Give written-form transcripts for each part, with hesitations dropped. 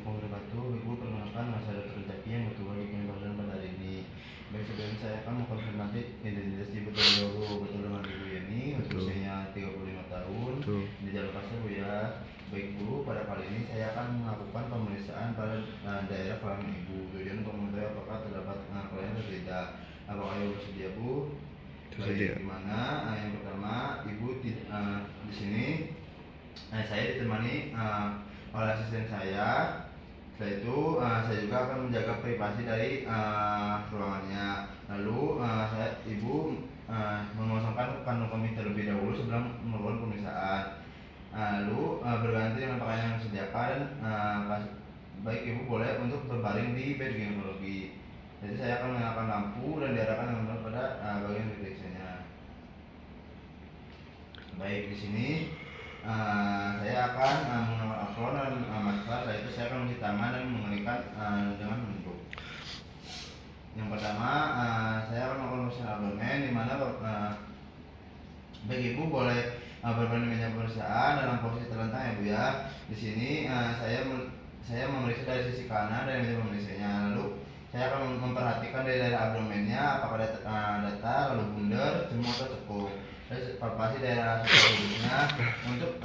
warahmatullahi wabarakatuh. Ibu, perkenalkan, nama saya Dr. Zaki yang bertugas di Kindergarten pada hari ini. Baik, sebelum saya akan mengkonfirmasi identitas ibu terlebih dahulu. Betul dengan ibu ini, untuk Betul. usianya 35 tahun, Betul. di Jalur Pasir, Bu ya. Baik Bu, pada kali ini saya akan melakukan pemeriksaan pada daerah kelamin ibu. Tujuan untuk mengetahui apakah terdapat kelainan atau tidak. Apakah ibu bersedia, Bu? Bersedia. Baik, gimana? Yang pertama, ibu di sini saya ditemani oleh asisten saya. Setelah itu saya juga akan menjaga privasi dari ruangannya. Lalu ibu mengosongkan kandung kemih terlebih dahulu sebelum melakukan pemeriksaan. Lalu berganti dengan pakaian yang disediakan. Baik, ibu boleh untuk berbaring di bed ginekologi. Jadi saya akan menyalakan lampu dan diarahkan teman-teman pada bagian diperiksanya. Baik, di sini saya akan menggunakan apron dan masker. Setelah itu saya akan mencuci tangan dan mengeringkan dengan menunduk. Yang pertama, saya akan melakukan pemeriksaan abdomen, di mana baik ibu boleh berbaring di meja pemeriksaan dalam posisi terlentang ya Bu ya. Di sini saya memeriksa dari sisi kanan dari meja pemeriksaannya. Lalu saya akan memperhatikan dari daerah abdomennya apakah datar, lalu bundar, cemuk atau cekung. Terus palpasi daerah subklubusnya untuk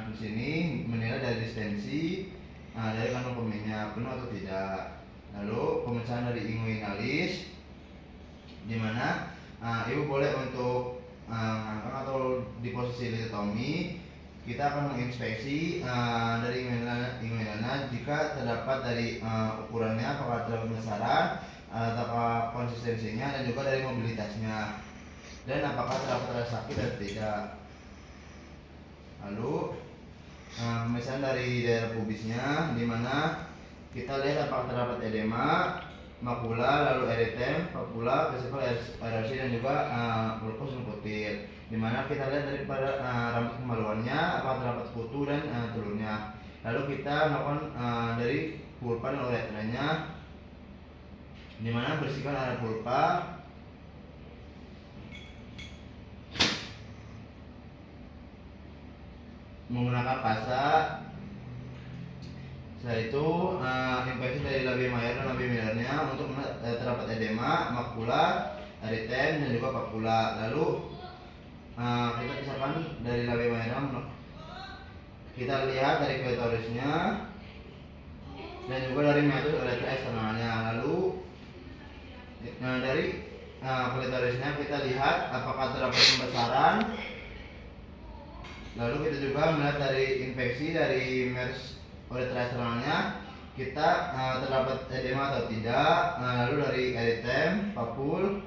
di sini menilai dari distensi dari kantong kemihnya penuh atau tidak. Lalu pemeriksaan dari inguinalis, di mana ibu boleh untuk mengangkat atau di posisi lithotomy. Kita akan menginspeksi dari inguinalnya jika terdapat dari ukurannya apakah terdapat besaran atau konsistensinya dan juga dari mobilitasnya, dan apakah terdapat rasa sakit atau tidak. Lalu pemeriksaan dari daerah pubisnya, di mana kita lihat apakah terdapat edema, makula, lalu eritem, papula, vesikel erosi dan juga ulkus leukotit. Di mana kita lihat daripada rambut kemaluannya apakah terdapat kutu dan telurnya. Lalu kita melakukan dari pulpa dan uretranya, di mana bersihkan area pulpa menggunakan pasta. Setelah itu infeksi dari labia mayor dan labia minornya untuk terdapat edema, makula, eritem dan juga papula. Lalu kita pisahkan dari labia mayor, kita lihat dari klitorisnya dan juga dari meatus uretra eksternalnya. Lalu dari klitorisnya kita lihat apakah terdapat pembesaran. Lalu kita juga melihat dari infeksi dari meatus uretra eksternalnya, kita terdapat edema atau tidak. Lalu dari eritem, papul,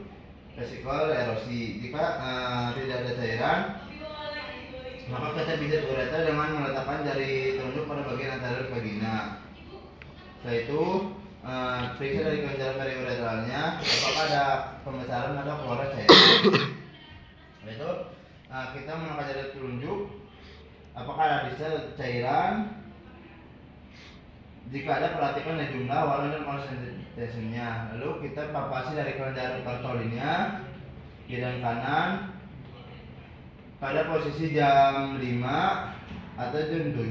vesikel, erosi. Jika tidak ada cairan, maka kita bisa uretra dengan meletakkan jari telunjuk pada bagian anterior vagina. Setelah itu periksa dari kelenjar periuretralnya apakah ada pembesaran atau keluar cairan. Setelah itu kita mengangkat jari telunjuk apakah ada sisa cairan. Jika ada, perhatikan dari jumlah, warna dan konsistensinya. Lalu kita palpasi dari kelenjar Bartolininya kiri dan kanan pada posisi jam 5 atau jam 7.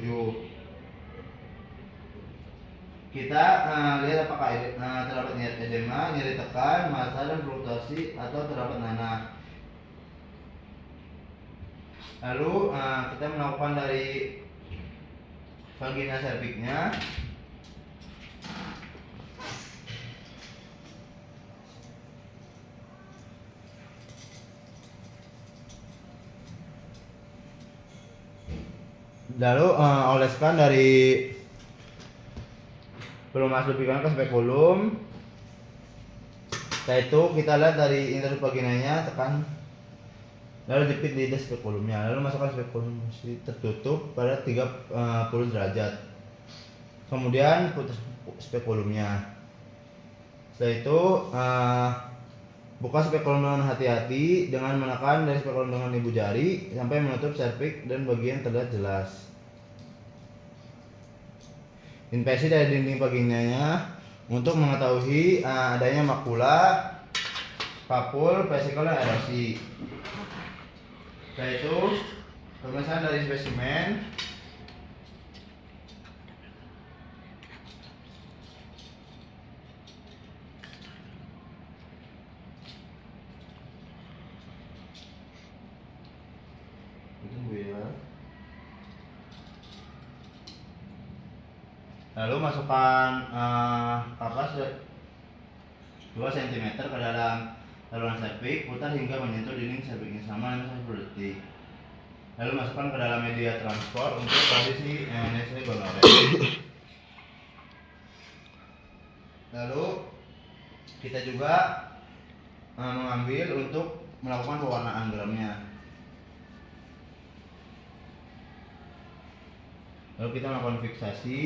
Kita lihat apakah terdapat edema, nyeri tekan, massa dan fluktuasi atau terdapat nanah. Lalu kita melakukan dari vagina cervixnya. Lalu oleskan dari pelumas lubrikan ke spekulum. Setelah itu kita lihat dari inter vaginanya, tekan, lalu jepit di spekulumnya. Lalu masukkan spekulum tertutup pada 30 derajat. Kemudian putus spekulumnya. Setelah itu buka spekulum dengan hati-hati dengan menekan dari spekulum dengan ibu jari sampai menutup serviks dan bagian terlihat jelas. Inspeksi dari dinding vaginanya untuk mengetahui adanya makula, papul, vesikel dan erosi. Setelah itu pemeriksaan dari spesimen. Lalu masukkan kapas 2 cm ke dalam saluran septic, putar hingga menyentuh dinding septicnya selama 5-10 detik. Lalu masukkan ke dalam media transport untuk posisi NSC gonorrhea. Lalu kita juga mengambil untuk melakukan pewarnaan geramnya. Lalu kita melakukan fiksasi.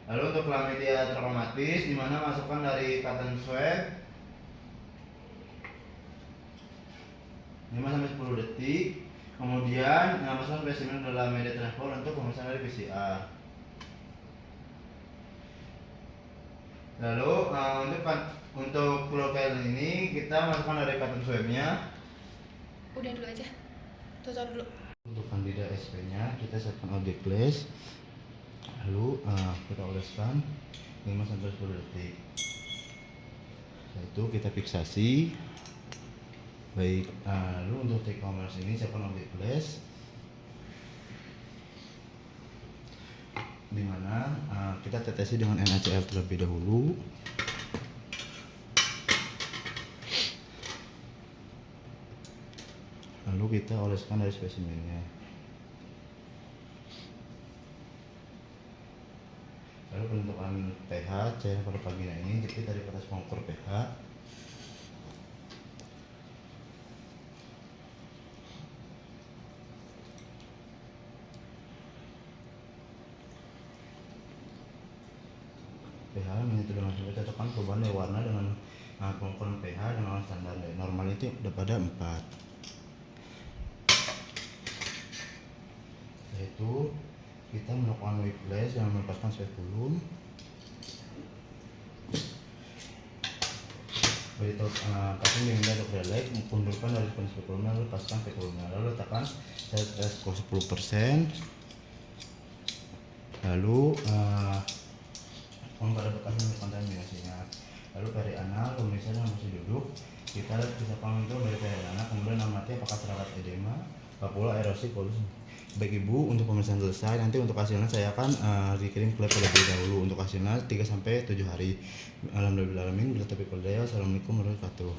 Lalu untuk chlamydia trachomatis, di mana masukkan dari cotton swab 5-10 detik. Kemudian masukkan spesimen dalam media transport untuk pemeriksaan dari PCR. Lalu untuk profil ini kita masukkan dari cotton swabnya. Udah dulu aja, tutup dulu. Untuk kandida SP-nya kita siapkan objek flash. Lalu kita oleskan 5-10 detik. Setelah itu kita fiksasi. Baik, lalu untuk e-commerce ini siapkan objek flash, dimana kita tetesi dengan NaCl terlebih dahulu. Lalu kita oleskan dari spesimennya. Lalu penentukan pH cairan pada vagina ini jepit dari atas pengukur pH. pH menyentuh dengan coba cocokkan perubahan dari warna dengan pengukuran pH dengan standar normal itu udah pada 4. Setelah itu kita melakukan wave flash yang melepaskan spekulum. Beritahu pasang diminta untuk relek, mengundurkan dari spekulumnya, lalu lepaskan spekulumnya, lalu letakkan tes 10%. Lalu pada bekasnya untuk kontaminasinya. Lalu perianal pemeriksaan yang masih duduk, kita bisa pantau dari perianal, kemudian amati apakah terdapat edema, papula, erosi, polusi. Baik Ibu, untuk pemeriksaan selesai. Nanti untuk hasilnya saya akan dikirim ke lab terlebih dahulu. Untuk hasilnya 3-7 hari. Alhamdulillah, bila taufiq wal hidayah. Assalamualaikum warahmatullahi wabarakatuh.